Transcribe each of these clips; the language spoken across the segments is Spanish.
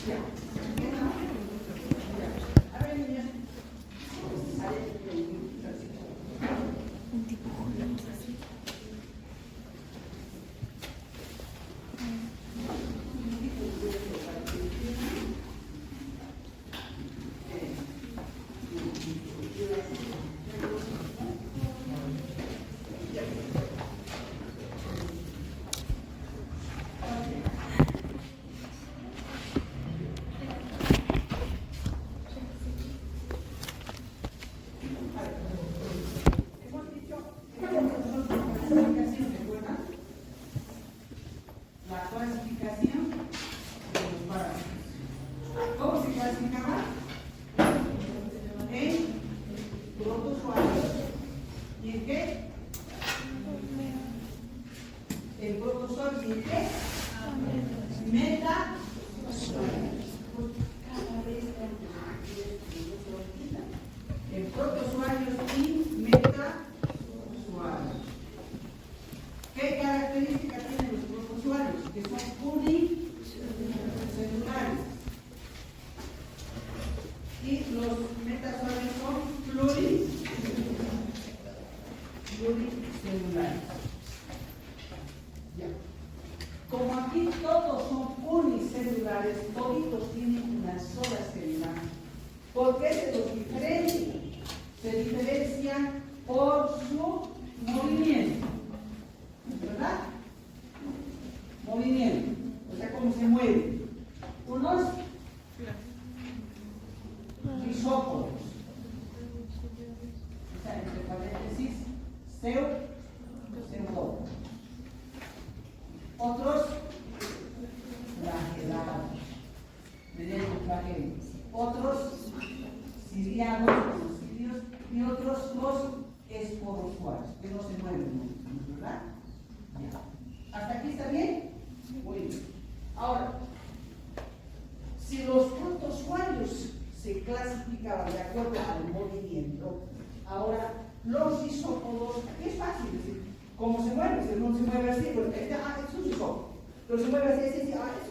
A ver, niños. ¿Qué características tienen los protozoarios? Que son unicelulares. Y los metazoarios son pluricelulares. Ya. Como aquí todos son unicelulares, toditos tienen una sola célula. ¿Por qué se los diferencia? Se diferencian por su movimiento. ¿Verdad? Movimiento. O sea, cómo se mueve. Unos rizópodos. O sea, entre paréntesis, pseudo. Otros flagelados. Mediante flagelos. Otros ciliados, los cilios, y otros los esporozoarios, que no se mueven, ¿verdad? Ya. ¿Hasta aquí está bien? Muy bien. Ahora, si los protozoarios se clasificaban de acuerdo al movimiento, ahora los isópodos, es fácil decir, ¿cómo se mueve? Si uno se mueve así, pues, es un isópodo. Pero se mueve así, es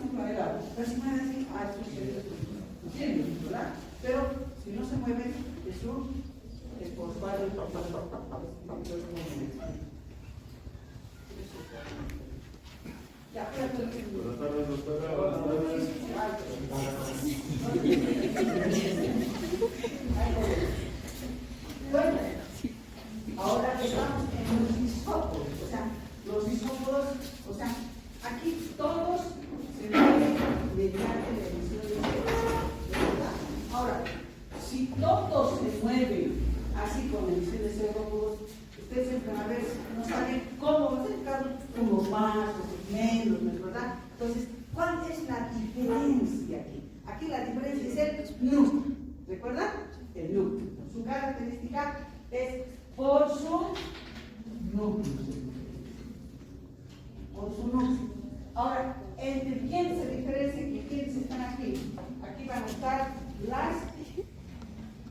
un flagelado. Pero se mueve así, es un ¿entienden? ¿Verdad? Pero si no se mueve, es un esporozoario. Ya, buenas tardes, doctora. Bueno, ahora estamos en los isópodos. Los isópodos, aquí todos se mueven mediante la emisión de CO2. Ahora, si todos se mueven así con la emisión de CO2, ustedes siempre van a ver, no saben cómo va a ser unos más, otros menos, ¿verdad? Entonces, ¿cuál es la diferencia aquí? Aquí la diferencia es el núcleo. ¿Recuerdan? El núcleo. Su característica es por su núcleo. Por su núcleo. Ahora, ¿entre quién se diferencia y quiénes están aquí? Aquí van a estar las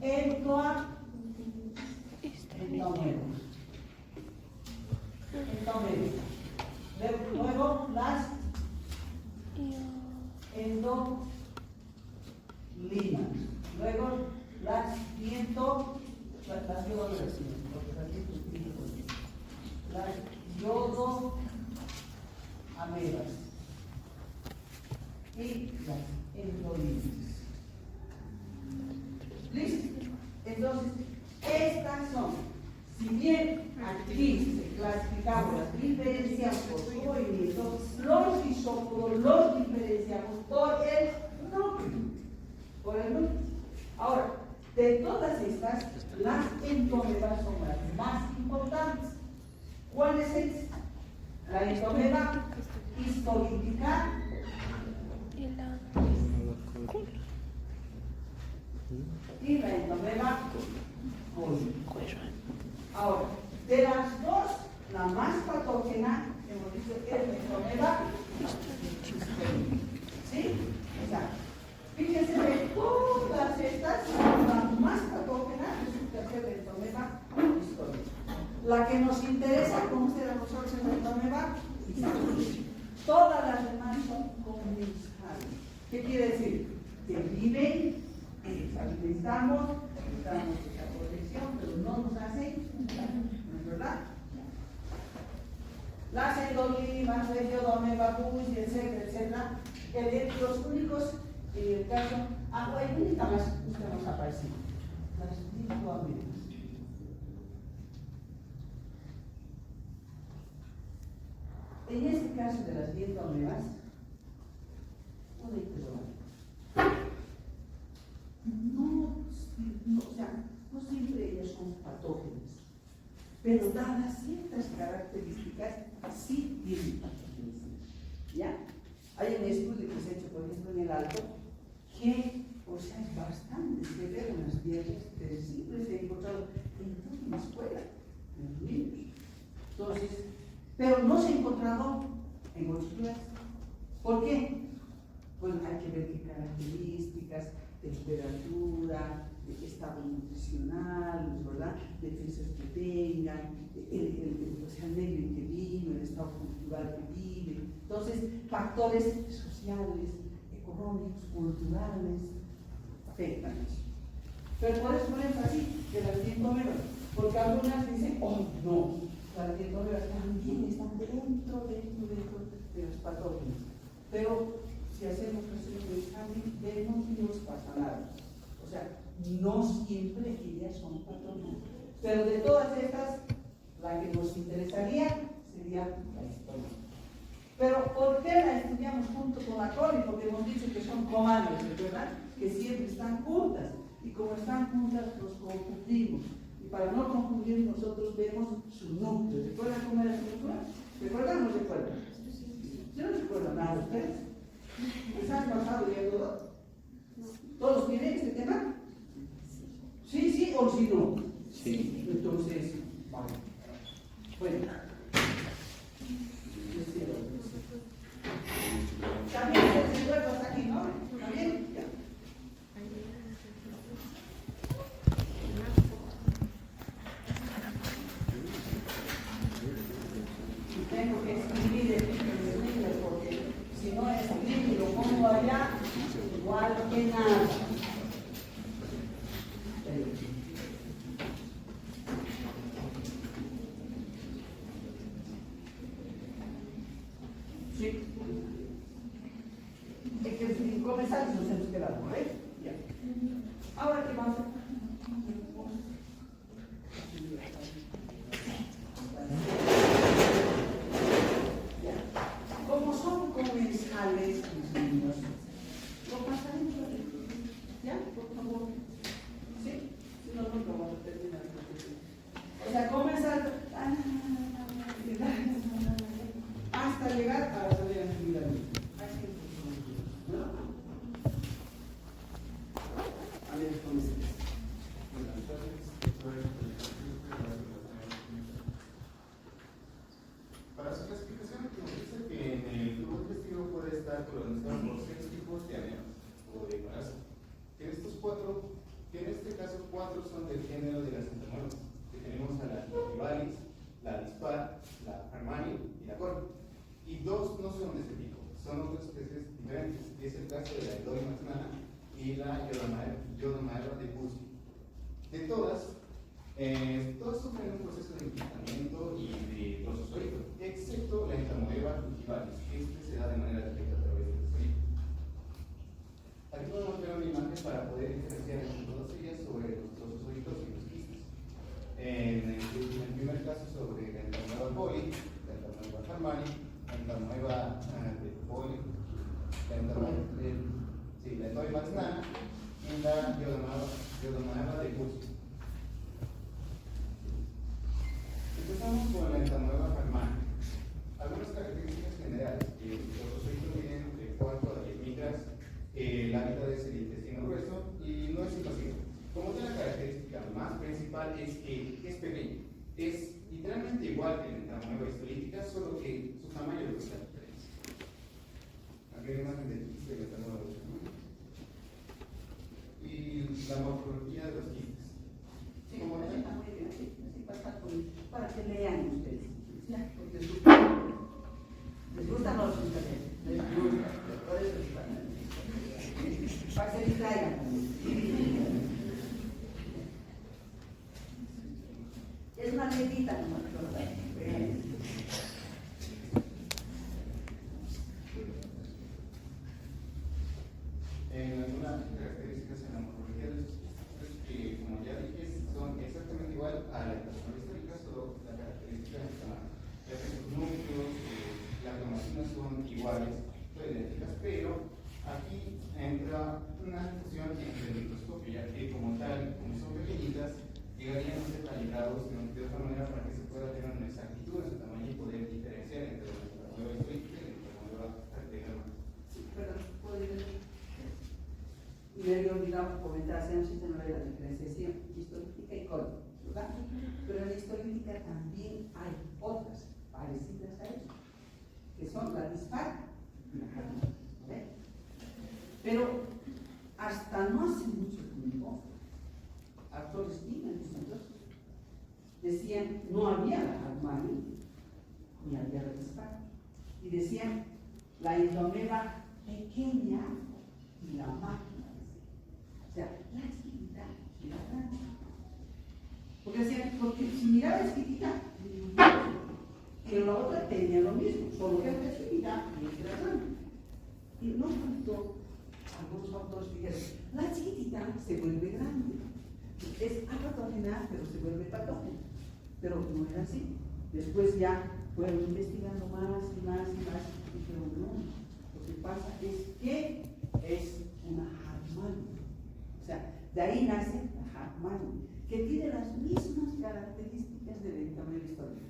entomeros. Luego las endolinas. Luego las yodoamebas y las endolinas. ¿Listo? Entonces, estas son, si bien aquí se clasificamos, las diferenciamos por su movimiento, los isópodos los diferenciamos por el núcleo. Ahora, de todas estas, las entomebas son las más importantes. ¿Cuál es esta? La entomeba histolítica y la entomeba cólica. Ahora, de las dos, la más patógena, hemos dicho, es la entomeba histolítica. ¿Sí? Exacto. Fíjense que todas estas, la más patógena resulta ser la entomeba histolítica. La que nos interesa conocer a nosotros es la entomeba histolítica. Todas las demás son comensales. ¿Qué quiere decir? que viven, alimentamos, damos esa protección, pero no nos hacen daño, ¿no es verdad? Las endolimas, radiodomebabus, etcétera, etcétera, los únicos, en el caso, hay única más que nos aparece, las dicoaminas. En este caso de las dicoaminas, no siempre ellas son patógenas, pero dadas ciertas características, sí tienen patogenicidad. ¿Ya? Hay un estudio que se ha hecho, por ejemplo, en el Alto, que, es bastante severo en las diarias, pero siempre se ha encontrado en toda una escuela, en los niños. Entonces, pero no se ha encontrado en otros lugares. ¿Por qué? Bueno, hay que ver qué características, temperatura, estado nutricional, ¿verdad? Defensas que tengan, el medio en que vino, el estado cultural que vive. Entonces, factores sociales, económicos, culturales, afectan eso. Pero por eso ponen así, que las dientómeras, porque algunas dicen, oh, no, las dientómeras también están dentro de los patógenos. Pero si hacemos un examen, vemos que no nos pasa nada. O sea, no siempre ellas son patógenas. Pero de todas estas, la que nos interesaría sería la histórica. Pero ¿por qué la estudiamos junto con la coli? Porque hemos dicho que son comadres, ¿verdad? Que siempre están juntas. Y como están juntas, los confundimos. Y para no confundir, nosotros vemos su núcleo. ¿Recuerdan cómo era su núcleo? ¿Recuerdan o no recuerdan? Yo no recuerdo nada, ¿ustedes? ¿Les han pasado ya todo? ¿Todos tienen este tema? ¿Sí, sí o sí no? Sí. Entonces, vale. Bueno. También se recuerda hasta aquí, ¿no? ¿También? Ya. Tengo que escribir el libro porque si no escribo y lo pongo allá, igual que nada. Sí. Es que si comenzamos nos hemos quedado, ¿no? Ya. Ahora, ¿qué vamos a hacer? Como son comensales los niños, lo pasaremos ¿ya? Por favor. ¿Sí? Si no, no vamos a terminar. O sea, comenzar hasta llegar a la salida de vida. ¿No? A ver, comenzamos. Para su clasificación, nos dice que en el tubo digestivo puede estar colonizado por 6 tipos de aneos o de parásito. En este caso, 4 son del género de las entamoebas, que tenemos a la Epiphyllalis, la dispar, la Harmani y la col. Y 2 no son de este tipo, son otras especies diferentes, y es el caso de la Eloima magnana y la Iodomaera de Bussi. De todas sufren un proceso de enquistamiento y de procesorio, excepto la entamoeba cultivaris, que se da de manera directa a través del procesorio. Aquí podemos ver una imagen para poder diferenciar entre todas ellas sobre los procesoritos y los quistes. En el primer caso sobre la entamoeba poli, la entamoeba Harmani, la entamoeba de poli, la entamoeba magnana y la Iodomaera de Bussi. Empezamos con la entamoeba Harmani. Algunas características generales. Los procesoritos tienen entre 4 a 10 micras. El hábitat es el intestino grueso y no es invasivo. Como tal, la característica más principal es que es pequeño. Es literalmente igual que la entamoeba histolítica, solo que su tamaño es la diferencia. Aquí hay una imagen de la entamoeba y la morfología de los quistes. Sí, como está muy bien, así pasa para que lean ustedes. ¿Ya? Porque les gustan los intereses. Les gusta, por eso están. Para que la morfología de esos quistes, que como ya dije, son exactamente igual a la entación histórica, solo la característica es que sus núcleos, las cromatías son iguales, son idénticas, pero aquí entra una discusión entre el microscopio, ya que como tal, como son pequeñitas, llegarían a ser calibrados de otra manera para que se pueda tener una exactitud en su tamaño y poder diferenciar entre la nueva histórica y la nueva característica. Sí, perdón, puedo ir. Me había olvidado comentar, hace un sistema de la diferenciación histolítica y código, ¿verdad? Pero en la histolítica también hay otras parecidas a eso, que son la dispar y la harmónica. Pero hasta no hace mucho tiempo, autores bien distintos decían no había la Harmani ni había la dispar, y decían la endomela pequeña y la máquina, o sea, la chiquita y la grande. Porque decían, porque si miraba chiquitita, que la otra tenía lo mismo, solo que era chiquita y era grande. Y no tanto, algunos autores dijeron, la chiquitita se vuelve grande, es apatógena, pero se vuelve patógena. Pero no era así. Después ya fueron investigando más y más y más, y dijeron, no, lo que pasa es que es una Hartmanni. O sea, de ahí nace la Hartmanni, que tiene las mismas características del entamel histórico.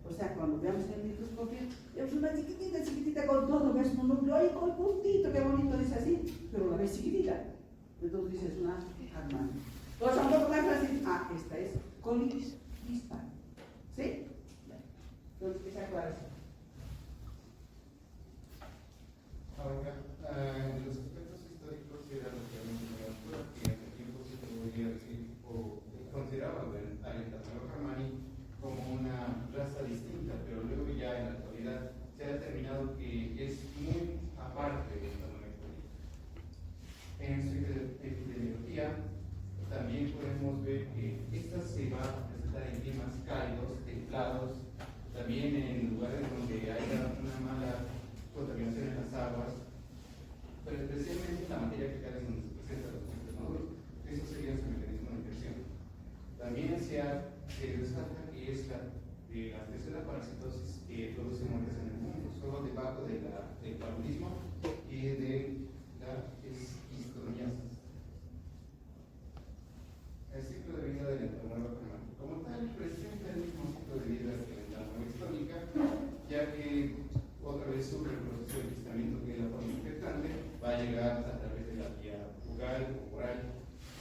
O sea, cuando veamos el microscopio, vemos una chiquitita con todo, ves un núcleo ahí con puntito, qué bonito, dice así, pero la ves chiquitita. Entonces dices una Hartmanni. Entonces, a un poco más fácil, esta es colitis dispar. ¿Sí? Entonces, esa aclaración. Ahora, los aspectos históricos eran lo que habíamos mencionado, que en aquel tiempo se podría decir o consideraba al entamelo Hartmanni como una raza distinta, pero luego ya en la actualidad se ha determinado que es muy aparte del entamelo histórico. En su epidemiología también podemos ver que esta se va a presentar en climas cálidos, templados, también en lugares donde haya una mala contaminación en las aguas, pero especialmente en la materia fecal es donde se presentan los quistes maduros. Eso sería su mecanismo de infección. También se resalta que es la tercera parasitosis que produce muertes en el mundo, solo debajo del paludismo y de la esquistomiasis. El ciclo de vida del entamelo Hartmanni, como tal, presenta el mismo ciclo de vida que la entamelo histórica, ya que otra vez sufre el proceso de enquistamiento, que es la forma infectante, va a llegar a través de la vía bucal o oral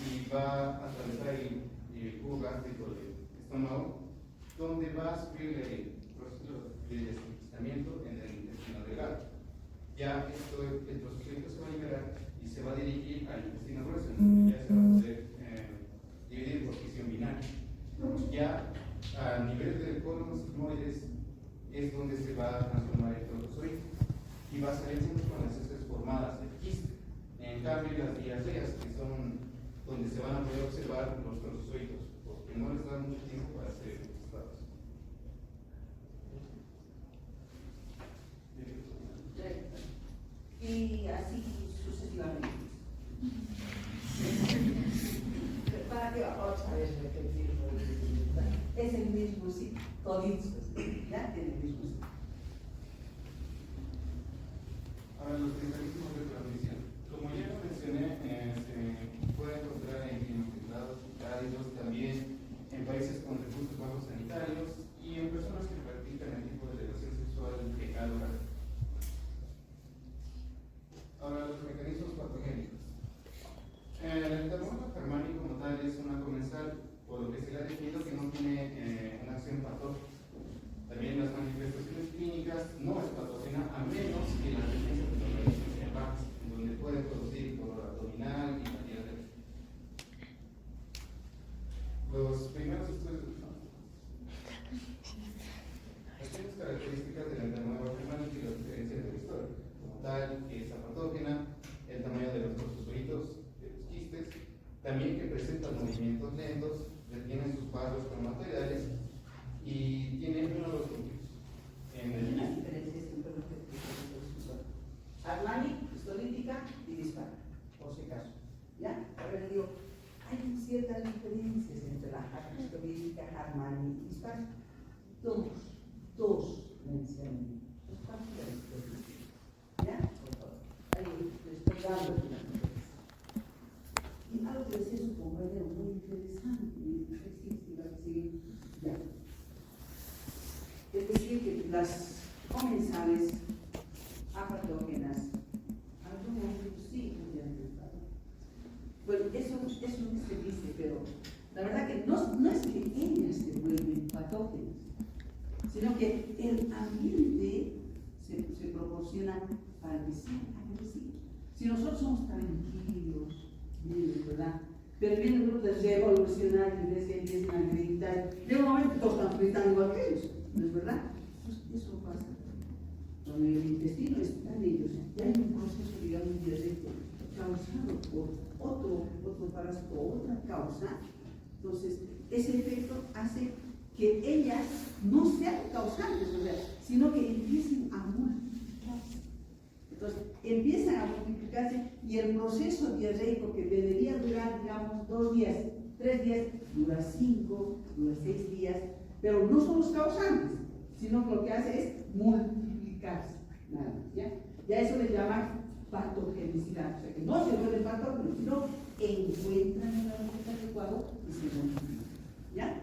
y va a atravesar el cubo gástrico del estómago, donde va a sufrir el proceso de desenquistamiento en el intestino delgado. Ya el proceso se va a liberar y se va a dirigir al intestino grueso, en donde ya se va a poder dividir por fisión binaria. Ya a nivel del colon sigmoides es donde se va a transformar el trozoide y va a salir siempre con las heces formadas del quiste. En cambio, las diarreas, que son donde se van a poder observar los trozoides, porque no les da mucho tiempo para ser registrados. Y así sucesivamente. ¿Para qué otra vez repetir? Es el mismo ciclo, toditos, ya tiene el mismo ciclo. Ahora, los mecanismos de transmisión. Como ya lo mencioné, se puede encontrar en climas templados y cálidos, también en países con recursos bajos sanitarios y en personas que practican el tipo de relación sexual fecal oral. Ahora, los mecanismos patogénicos. El entamelo Hartmanni como tal es una comensal, por lo que se le ha definido que no tiene una acción patógena. También las manifestaciones clínicas no es patógena a menos que las defensas de los organismos sean bajas, en donde puede producir dolor abdominal y fatiga de los primeros estudios. Las características del entamelo Hartmanni que lo diferencian de la historia, como tal, que es apatógena, el tamaño de los trozoides, de los quistes, también que presenta movimientos lentos, retiene sus vasos cromatoroidales y tiene uno de los núcleos. Hay una diferencia entre lo que Hartmanni, histolítica y dispar, por si acaso. ¿Ya? A ver, digo hay ciertas diferencias entre la soviética, Harmani y Hispana. Dos mencionan. ¿Ya? Ahí les estoy dando una diferencia. Y algo que decía su compañero muy interesante, ya. Es decir, que las comensales apatógenas, algunos sí podrían estar. Bueno, eso se dice, pero la verdad que no es que ellas se vuelven patógenas, sino que el ambiente se proporciona para que sean agresivos. Si nosotros somos tranquilos, bien, ¿verdad? Pero vienen grupos revolucionarios y ves que empiezan a gritar, de un momento todos están gritando igual que ellos, ¿no es verdad? Pues eso pasa. Cuando el intestino está en ellos, ya hay un proceso, digamos, diarreico causado por otro parásito o otra causa. Entonces, ese efecto hace que ellas no sean causantes, o sea, sino que empiecen a multiplicarse. Entonces, empiezan a multiplicarse y el proceso diarreico que debería durar, digamos, 2 días, 3 días, dura 5, dura 6 días, pero no son los causantes, sino que lo que hace es multiplicarse. Nada, ¿ya? Ya eso le llaman patogenicidad, o sea, que no se vuelven patógenos, sino encuentran el ambiente adecuado y se multiplican. ¿Ya?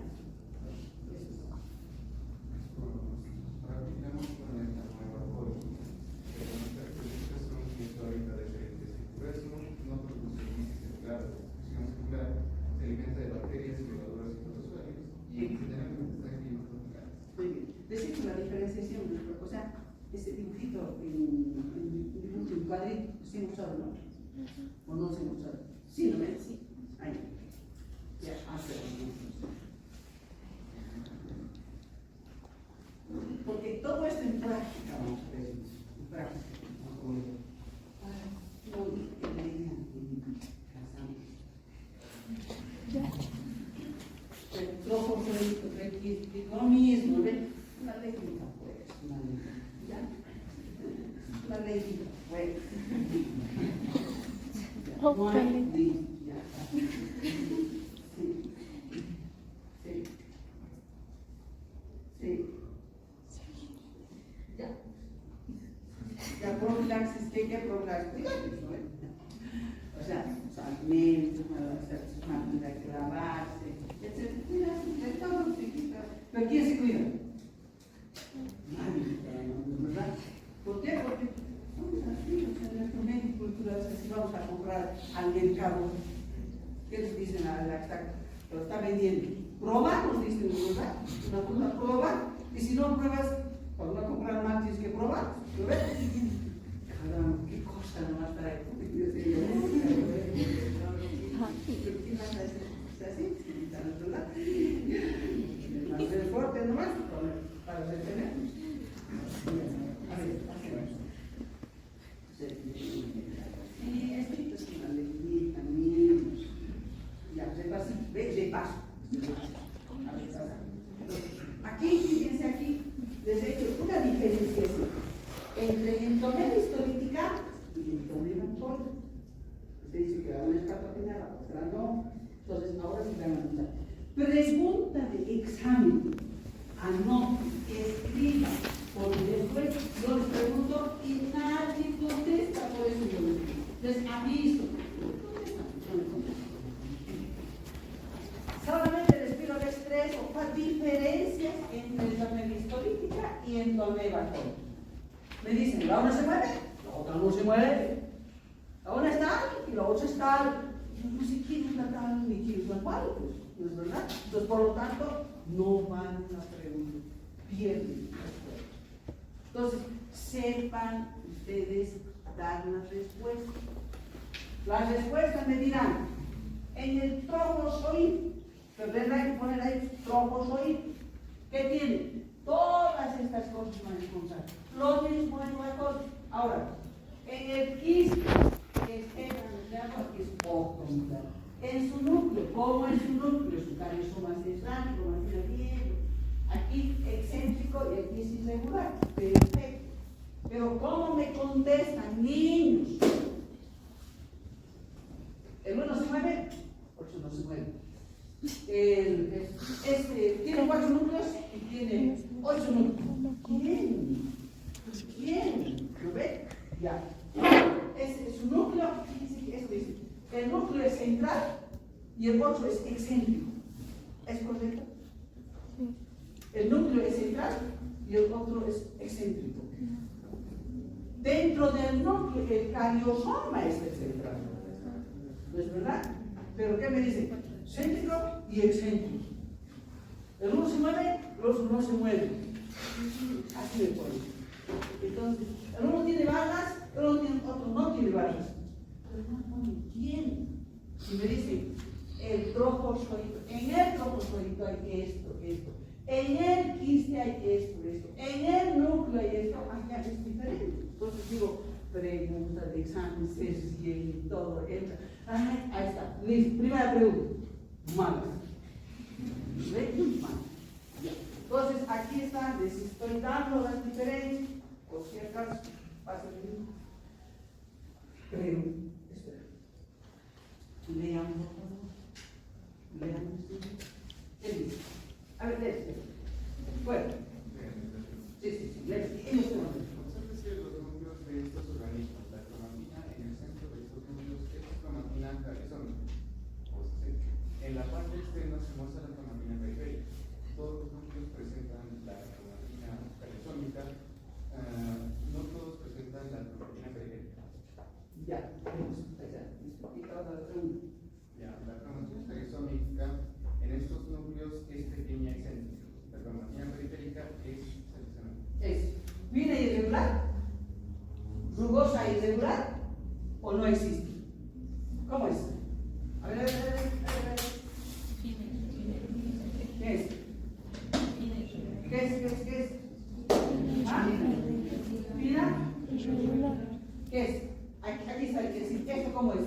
Se alimenta de bacterias, levaduras y protozoarios y generalmente está en climas tropicales. Muy bien. Decir que la diferenciación, o sea, ese dibujito en cuadrito, se hemos usado, ¿no? ¿O no se hemos usado? Sí, ¿no ves? Sí. Ahí. Ya, porque todo esto en práctica, vamos a ver, en práctica. Lo mismo, ¿ven? Una leyita, pues, una leyita, ¿ya? Una leyita, pues. No hay ley, ya está. Sí. Ya. La profilaxis, ¿qué profilaxis? Cuidados, ¿no? O sea, alimentos, máquinas que lavarse, etc. Cuidarse de todo, pero ¿quién se cuida? Nadie, ¿verdad? ¿Por qué? Porque somos así, o sea, nuestro medio cultural, si vamos a comprar al mercado, ¿qué les dicen a la que está vendiendo? Probar, nos dicen, ¿verdad? Una cosa, probar, y si no pruebas, cuando vas a comprar más tienes que probar, ¿lo ves? Caramba, qué cosa nomás trae. ¿Qué más hace? ¿Así? ¿Verdad? El fuerte nomás para detenernos. A ver, sí, esto es una alegría también. Ya, repaso. Aquí, fíjense aquí, les he hecho una diferenciación entre entomera histolítica y entomera alcohólica. Usted dice que una es patogena, la otra no. Entonces, ahora sí van a notar. Pregunta de examen. Anote, escriba, porque después yo les pregunto y nadie contesta, por eso yo les aviso. Solamente les pido que expresen diferencias entre entomera histolítica y entomera alcohólica. Me dicen, la una se mueve, la otra no se mueve. La una está y la otra está. No sé quién es la tal ni quién es la cual, pues, ¿no es verdad? Entonces, por lo tanto, no van a preguntar, pierden la respuesta. Entonces, sepan ustedes dar las respuestas. Las respuestas me dirán, en el trofozoide, tendrán que poner ahí trofozoide, ¿qué tiene? Todas estas cosas van a encontrar. Lo mismo en la cosa. Ahora, en el quiste, que es que es poco claro. En su núcleo, ¿cómo es su núcleo? Su carizoma central, como decía bien. Aquí excéntrico y aquí es irregular. Perfecto. Pero ¿cómo me contestan, niños? El uno se mueve, otro no se tiene 4 núcleos y tiene 8 núcleos. ¿Quién? ¿Lo ve? Ya. Su núcleo, fíjense que esto dice, el núcleo es central y el otro es excéntrico. ¿Es correcto? El núcleo es central y el otro es excéntrico. Dentro del núcleo, el cariosoma es el central. ¿No es verdad? Pero ¿qué me dice? Céntrico y excéntrico. El uno se mueve, el otro no se mueve. Así me pone. Entonces, el uno tiene barras, el otro no tiene barras. Pero no pone quién. Y me dice, el trofozoito. En el trofozoito hay esto. En el quiste hay esto. En el núcleo hay esto. Allá es diferente. Entonces digo, pregunta de examen, se y todo entra. Ahí está. Listo. Primera pregunta. Mal. ¿Ven? Mal. Ya. Entonces, aquí está, les estoy dando las diferencias, por si acaso, pasa el mismo. Pero, espera. Leamos, por favor. Leamos. ¿Qué dice? A ver, léete. Bueno. Sí. Léete. Los núcleos de estos organismos, la cromatina en el centro de estos núcleos es cromatina cariosómica. En la parte externa se muestra la cromatina periférica. Todos los núcleos presentan la cromatina cariosómica, no todos presentan la cromatina periférica. Ya, vamos allá. Ya, la cromatina cariosómica en estos núcleos es pequeña y excéntrica. La cromatina periférica es seccional. Es fina y irregular, rugosa y irregular, o no existe. ¿Cómo es? A ver. ¿Qué es? ¿Qué es? ¿Ah? ¿Fina? ¿Qué es? Aquí está el que decir, ¿esto cómo es?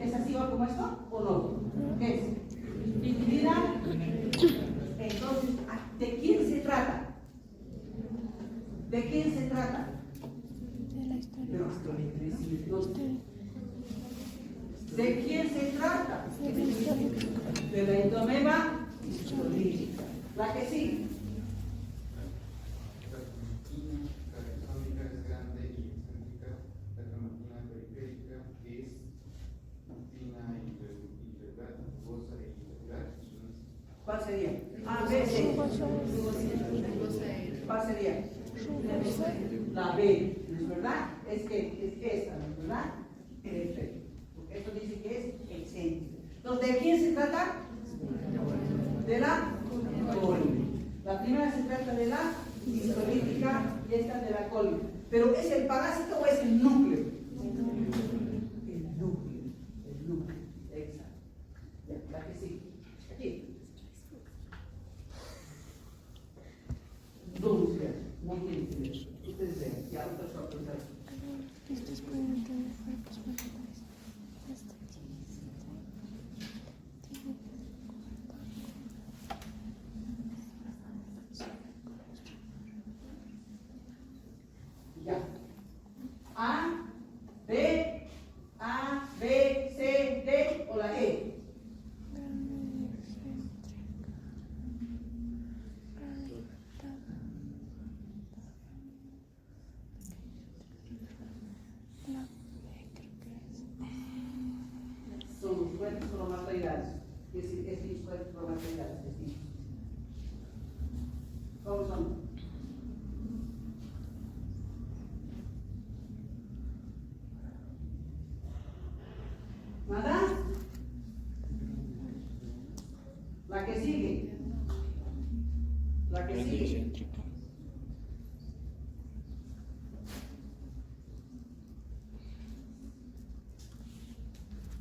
¿Es así o como esto? ¿O no? ¿Qué es? ¿Fina? Entonces, ¿de quién se trata? ¿De quién se trata? De la historia. ¿De quién se trata? De la historia. De la endomema histolítica. La que sigue. La cromatina cariosómica es grande y excéntrica. La cromatina periférica es fina y irregular, rugosa y irregular. ¿Cuál sería? A, B, C. ¿Cuál sería? La B, ¿no es verdad? Es esta, ¿no es verdad? Perfecto. Porque esto dice que es excéntrico. Entonces, ¿de quién se trata? De la columna. La primera se trata de la histolítica y esta de la columna. ¿Pero es el parásito o es el núcleo? El núcleo. Exacto. Ya, la que sigue. Aquí. Muy bien. Ustedes ven, ya otros sorpresas. Esto es por el de cuerpos vegetales. Esto Ya. A, B, C, D o la E. Son los cuerpos cromatográficos. Es decir, estos cuerpos cromatográficos. ¿Cómo son? ¿Nada? La que sigue. La que sigue.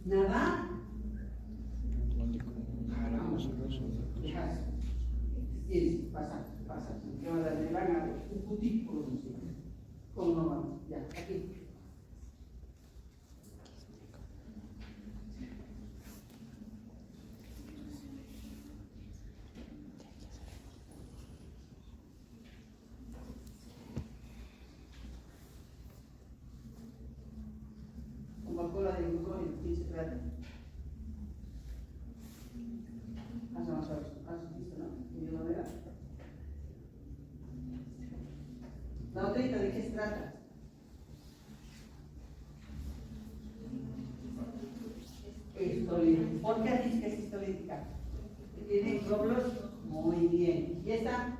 Nada. Dejas. Y pasa. Que ahora le van a dar un putito por los hijos. ¿Cómo no vamos? Ya, aquí. Coca-Cola de glucógeno, ¿quién se trata? Vamos a ver. Cistolítica. ¿Por qué dices que es cistolítica? Tiene glóbulos muy bien. ¿Y esta?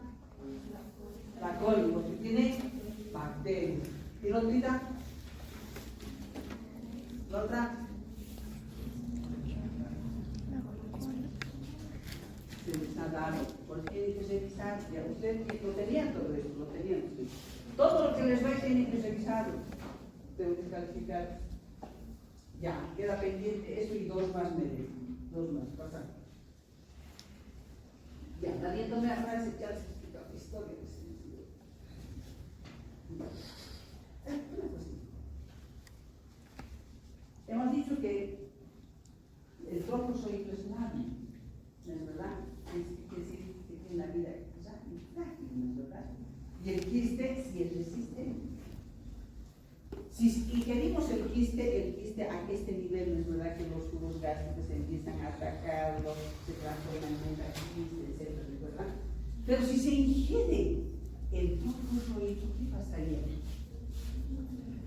La coli, porque tiene bacterias. ¿Y la otra? ¿La otra? Se les ha dado. ¿Por qué hay que revisar? Ya ustedes lo tenían todo esto, lo tenían ustedes. Todo lo que les doy tienen que revisarlo. Tengo que calificar. Ya, queda pendiente eso y dos más merecen. Dos más, pasa. Ya, valiéndome a frase, ya les he explicado la historia. Una cosita. Hemos dicho que el trofozoito es lábil, ¿no es verdad? Que tiene la vida frágil, ¿no es verdad? Y el quiste sí es resistente. Si ingerimos el quiste a este nivel, ¿no es verdad? Que los jugos gástricos empiezan a atacarlo, se transforman en una quiste, etc., ¿no es verdad? Pero si se ingiere el trofozoito, ¿qué pasaría?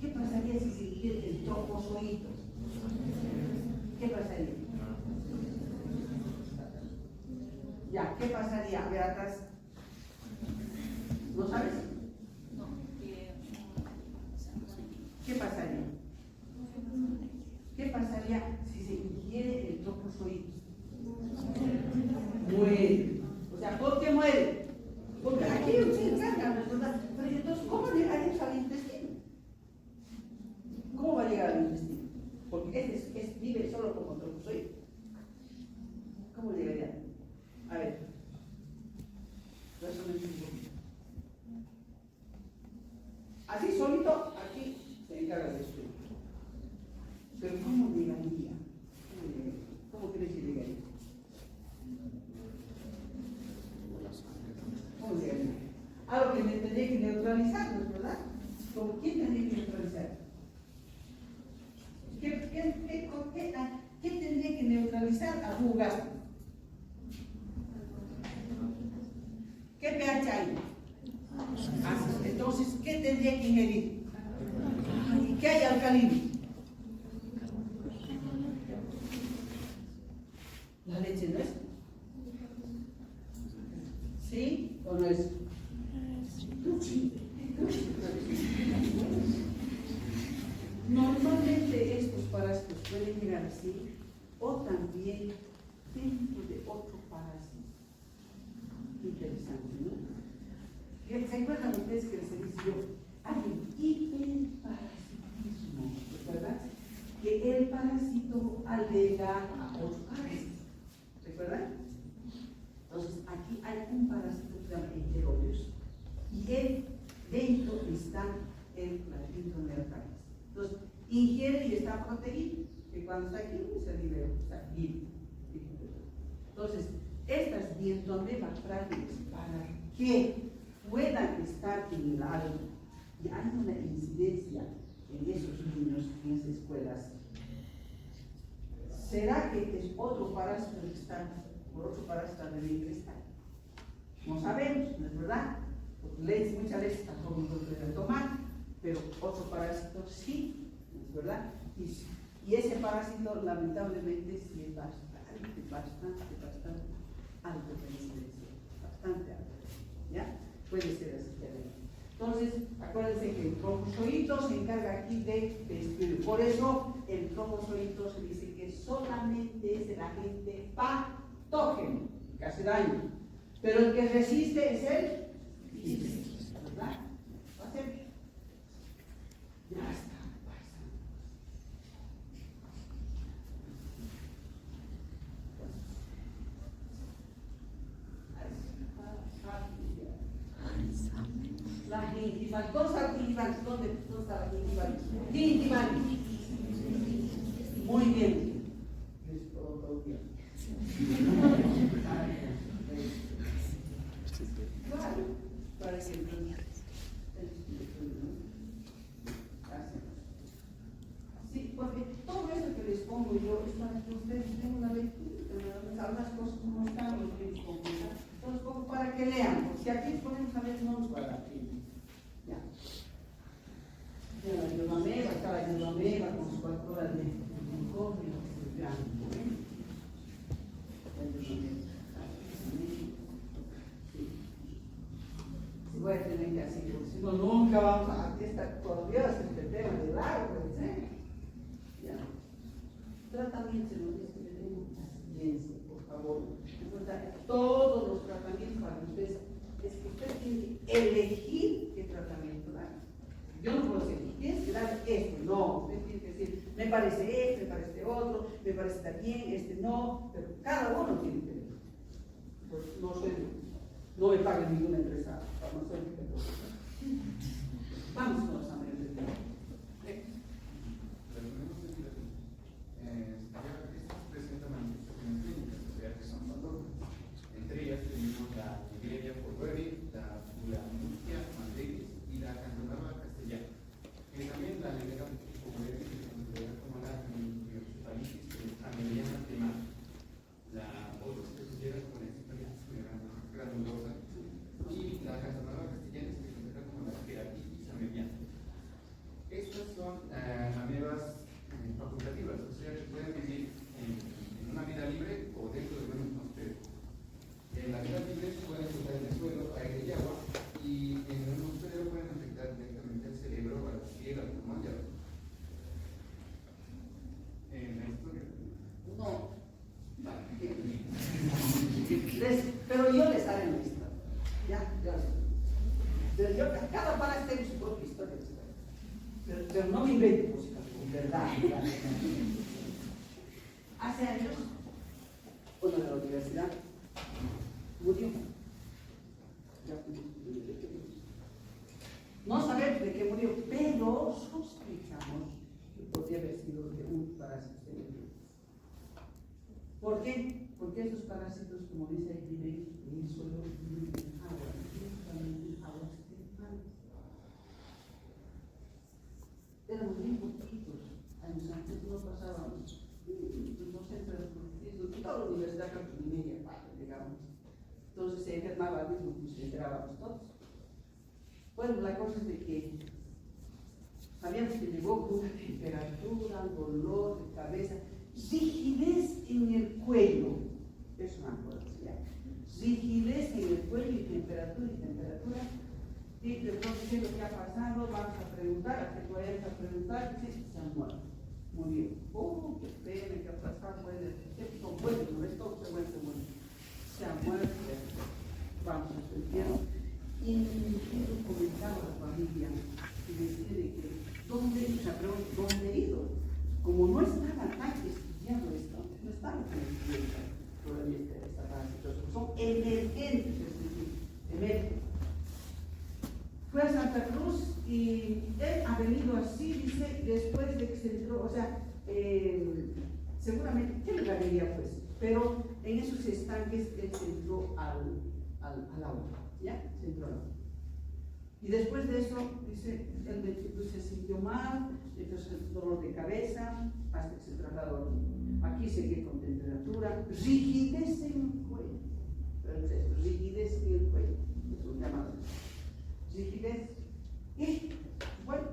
¿Qué pasaría si se ingiere el trofozoito? ¿Qué pasaría? Ya, ¿qué pasaría? A ver atrás. ¿No sabes? No, ¿Qué pasaría? ¿Qué pasaría si se ingiere el trofozoito? Muere. O sea, ¿por qué muere? Porque aquí se encarga, ¿no es verdad? Pero entonces, ¿cómo llegaría eso al intestino? ¿Cómo va a llegar al intestino? Porque vive solo como trofozoito. ¿Cómo llegaría? A ver. Resumen un poquito. Así solito, aquí se encarga de esto. Pero ¿cómo llegaría? ¿Cómo crees que llegaría? ¿Cómo llegaría? Algo que me tendría que neutralizar, ¿no es verdad? ¿Cómo quién tendría que neutralizar? ¿Qué tendría que neutralizar al jugo gástrico? ¿Qué pH hay? Entonces, ¿qué tendría que ingerir? ¿Y qué hay alcalino? ¿La leche no es? ¿Sí o no es? Normalmente estos parásitos pueden llegar así o también dentro de otro parásito. Interesante, ¿no? ¿Se acuerdan ustedes que les he dicho yo? Hay un hiperparasitismo, ¿verdad? Que el parásito alega a otro parásito, ¿recuerdan? Entonces, aquí hay un parásito que se llama Enterobius y él dentro está el Plasmodium. Entonces, ingiere y está protegido, que cuando está aquí se libera, está bien. Entonces, estas dientomemas frágiles, para que puedan estar en el alma, y hay una incidencia en esos niños, en esas escuelas, ¿será que es otro parásito que está, por otro parásito de estar? No sabemos, ¿no es verdad? Porque muchas veces tampoco no pueden tomar, pero otro parásito sí, ¿no es verdad? Y ese parásito lamentablemente sí es bastante alto de incidencia, bastante alto, ¿ya? Puede ser así también. Entonces, acuérdense que el trofozoito se encarga aquí de destruir. Por eso el trofozoito se dice que solamente es el agente patógeno, que hace daño. Pero el que resiste es el virus, ¿verdad? ¿Va a ser? Ya está. La gingival, ¿dónde está la gingival? ¿Dónde está la gingival? Gingival. Muy bien. Todo bien. Claro, para que sí, porque todo eso que les pongo yo es para que ustedes tengan una lectura, algunas cosas no están los bien complicadas. Entonces pongo para que lean, porque si aquí ponemos a ver no nos va a dar tiempo. Ya. La Yodameva, está la Yodameva con sus 4 horas de incógnito, está todavía este tema de largo, etc. Ya. Tratamiento, es que tenemos paciencia, por favor. Todos los tratamientos para ustedes es que usted tiene que elegir qué tratamiento dar. Yo no puedo decir, tienes que dar esto, no. Usted tiene que decir, me parece este, me parece otro, me parece también, este no, pero cada uno tiene que elegir. Pues no me paga ninguna empresa farmacéutica. Vamos con los amigos de Dios. Estas presentan manifestaciones clínicas, o sea que son patógenos. Entre ellas tenemos la Ligeria porbueri, la Fulamurgia mandrilis y la Cantonava castellana. Que también la Ligeria porbueri se considera como la encefalitis familiana primaria. La otra se considera como la encefalitis granulosa y la Cantonava castellana se considera como la queratitis ameriana. Estas son amebas facultativas, o sea que pueden vivir en una vida libre o dentro de un hospedero. En la vida libre pueden estar en el suelo, aire y agua, y en un hospedero pueden afectar directamente al cerebro, a la piel, al pulmón y a la. En la historia. No. Pero yo les haré una historia. Ya. Pero yo, cada para tiene su propia historia. Pero no me invento música, en verdad. Hace años, uno de la universidad murió. No sabemos de qué murió, pero sospechamos que podría haber sido de un parásito. ¿Por qué? Porque esos parásitos, como dice aquí, viven solo en agua, principalmente en aguas termales. Éramos bien poquitos, años antes no pasábamos, no sé, pero toda la universidad creo que ni media parte, digamos. Entonces se enfermaba al mismo, pues se enterábamos todos. Bueno, la cosa es de que sabíamos que llegó con una temperatura, dolor de cabeza, rigidez en el cuello, eso me acuerdo, ¿ya? Rigidez en el cuello y temperatura, y de pronto qué es lo que ha pasado, vamos a preguntar, a que tú vayas a preguntar, sí, se han muerto, murió. Oh, qué pena, qué ha pasado, son buenos, no es todo, se muere, se han muerto, vamos a su entierro. Y quiero comentar a la familia y decirle que, ¿dónde he ido? Como no estaba tan estudiado esto, no estaba tan estudiado todavía esta situación, son emergentes, es decir, emergentes. Fue a Santa Cruz y él ha venido así, dice, después de que se entró, o sea, seguramente, ¿qué lugar diría pues? Pero en esos estanques él se entró al agua, ¿ya? Se entró al agua. Y después de eso, dice, él se sintió mal, entonces dolor de cabeza, hasta que se trasladó. Aquí seguía con temperatura, rigidez en el cuello. Perfecto, rigidez en el cuello, es un llamado. Rigidez. Y, bueno,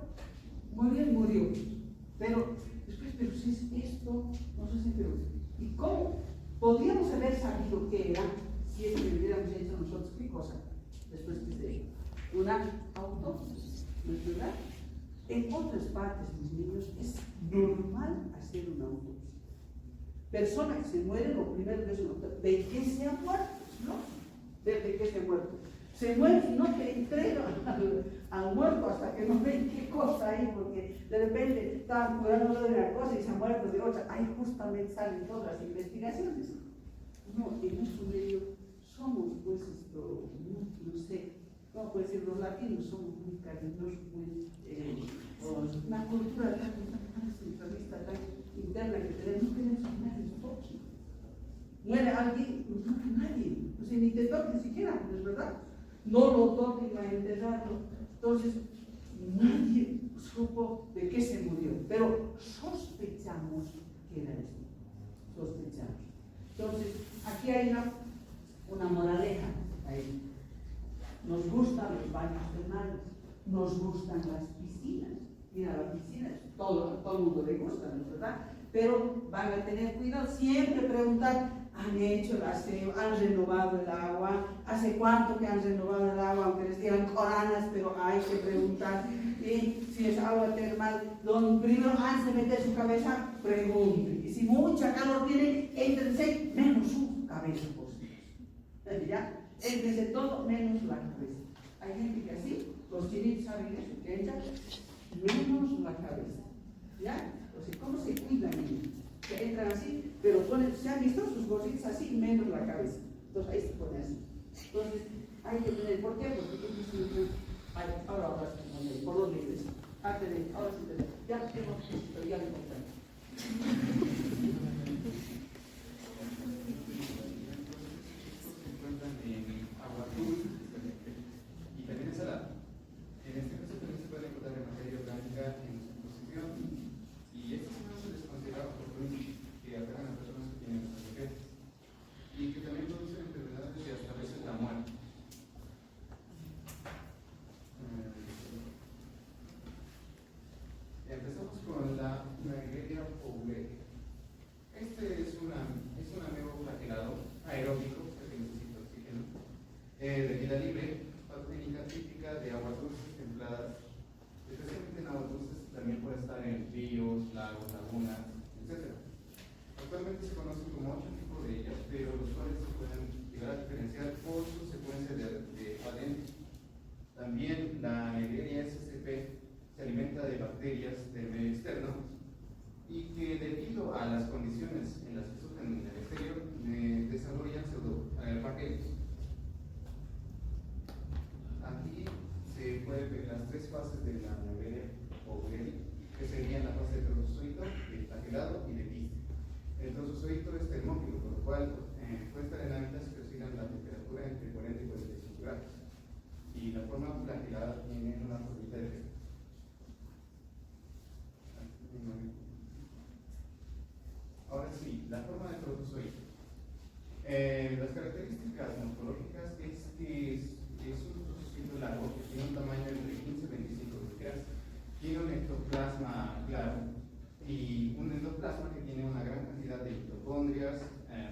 murió. Pero, después, pero si es esto, no sé si, pero, ¿y cómo? Podríamos haber sabido qué era si es que hubiéramos hecho nosotros, ¿qué cosa? Después que se una autopsia, ¿no es verdad? En otras partes, mis niños, es normal hacer una autopsia. Persona que se muere, lo primero que es una autopsia, ¿de qué se ha muerto? ¿No? ¿De qué se ha muerto? Se muere y no te entregan al muerto hasta que no ven qué cosa hay, porque de repente estaban curándolo de una cosa y se ha muerto de otra. Ahí justamente salen todas las investigaciones. No, en nuestro medio somos, pues, no sé, ¿cómo puedo decir? Los latinos somos muy cariñosos, muy, una cultura tan centralista, tan interna que tenemos, no queremos que nadie nos toque. Muere alguien, no muere nadie, o sea, ni te toque ni siquiera, ¿es verdad? No lo toquen a enterrarlo. Entonces, nadie supo de qué se murió, pero sospechamos que era esto. Sospechamos. Entonces, aquí hay una moraleja. Ahí. Nos gustan los baños termales, nos gustan las piscinas. Mira, las piscinas, todo el mundo le gusta, ¿no es verdad? Pero van a tener cuidado, siempre preguntar han hecho el aseo, han renovado el agua. ¿Hace cuánto que han renovado el agua? Aunque les digan coranas, pero hay que preguntar. Y si es agua termal, primero antes de meter su cabeza, pregunte. Y si mucha calor tiene, éntrense menos su cabeza, por favor. ¿Ya? Éntrense todo menos la cabeza. Hay gente que así, los chinitos saben eso, que echan menos la cabeza. ¿Ya? Entonces, ¿cómo se cuidan ellos? Que entran así, pero ponen, se han visto sus bolsitas así, menos la cabeza. Entonces ahí se pone así. Entonces, hay que tener, ¿por qué? Porque ahora se pone, ¿por dónde es? Ahora sí tenemos. Ya tenemos, pero ya lo encontramos. Se encuentran en agua dulce y también en salada. En este caso también se puede encontrar en materia orgánica en su composición. Y estos no se les considera oportunistas que afectan a personas que tienen estas defectos y que también producen enfermedades y hasta a veces la muerte. Empezamos con la Naegleria fouleria. Este es un amebo flagelado aeróbico que necesita oxígeno, de vida libre, patogénica típica de aguas dulces templadas, especialmente en aguas dulces, también puede estar en ríos, lagos, lagunas, etc. Actualmente se conocen como 8 tipos de ellas, pero los cuales se pueden llegar a diferenciar por su secuencia de adentro. También la Naegleria SCP se alimenta de bacterias del medio externo y que debido a las condiciones en las que surgen en el exterior desarrollan pseudopaquetes. Aquí se puede ver las 3 fases de la Naegleria fouleria, que serían la fase de trozozoito, de flagelado y de piste. El trozozoito es termófilo, por lo cual puede estar en hábitats que oscilan la temperatura entre 40 y 45 grados. Y la forma flagelada tiene una formita de efecto. Ahora sí, la forma de protozoito. Las características morfológicas es que es un protozoito largo que tiene un tamaño entre 15 y 25 micras, tiene un ectoplasma claro y un endoplasma que tiene una gran cantidad de mitocondrias,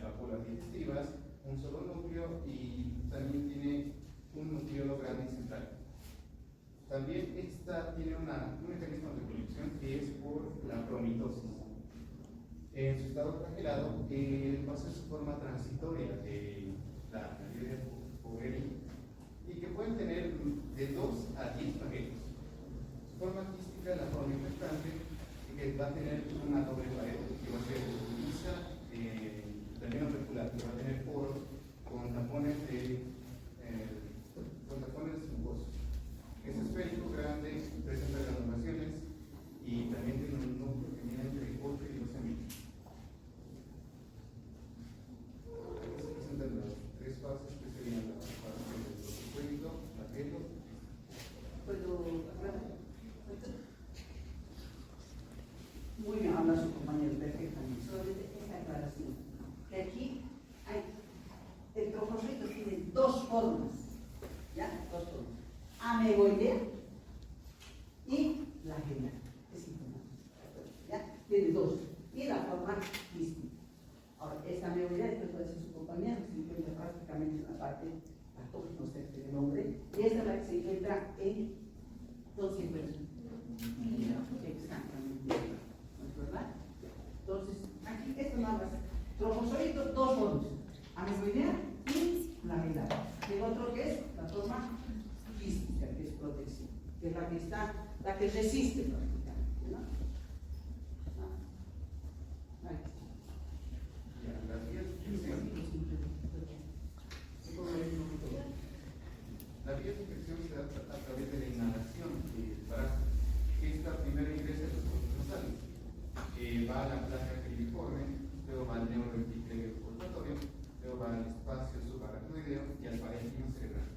vacuolas digestivas, un solo núcleo y también tiene un nucleolo grande y central. También esta tiene un mecanismo de evolución que es por la promitosis. En su estado flagelado pasa su forma transitoria de la Naegleria fouleria y que pueden tener de 2 a 10 flagelos. Su forma quística es la forma infectante y que va a tener una doble pared que va a ser lisa, también opercular, que va a tener poros con tapones mucosos. Es esférico, grande, presenta granulaciones y también tiene un núcleo que mide entre 8 y 12 milímetros. Aquí se presentan las 3 fases que serían la fase del protozoito, flagelo. Muy bien, habla su compañero perfectamente. Solamente esta aclaración. Que aquí el trofozoito tiene 2 formas. ¿Ya? 2 formas. Ameboidea y flagelar. Es importante. ¿Ya? Tiene 2. Y la forma quística. Ahora, esta ameboidea, esto puede ser su compañera, se encuentra prácticamente en la parte, no sé si el nombre, y esta es la que se encuentra en 250. Exactamente. ¿No es verdad? Entonces, aquí esto nada más. Trofozoito, 2 formas. Ameboidea y flagelar. Y el otro que es la forma quística, que es protección, que es la que está, la que resiste prácticamente, ¿no? La vía de infección se da a través de la inhalación del parásito. Esta primero ingresa en los corpos nasales, va a la placa cribiforme, luego va al neuroepitelio olfatorio, luego va al espacio subaracnoideo y al parénquima cerebral.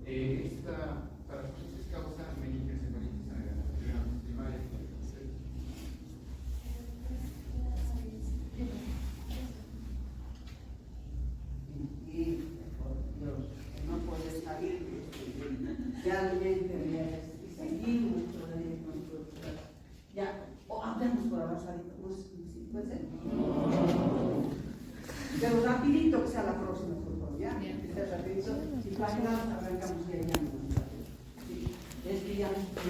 Esta parasitosis causa meningoencefalitis primaria. No puede salir realmente y seguimos todavía con nosotros. Ya, o hablamos por avanzar, ¿puede ser? Pero rapidito que sea la próxima, por favor, ¿ya? Que sea rapidito. Si fallamos, arrancamos ya.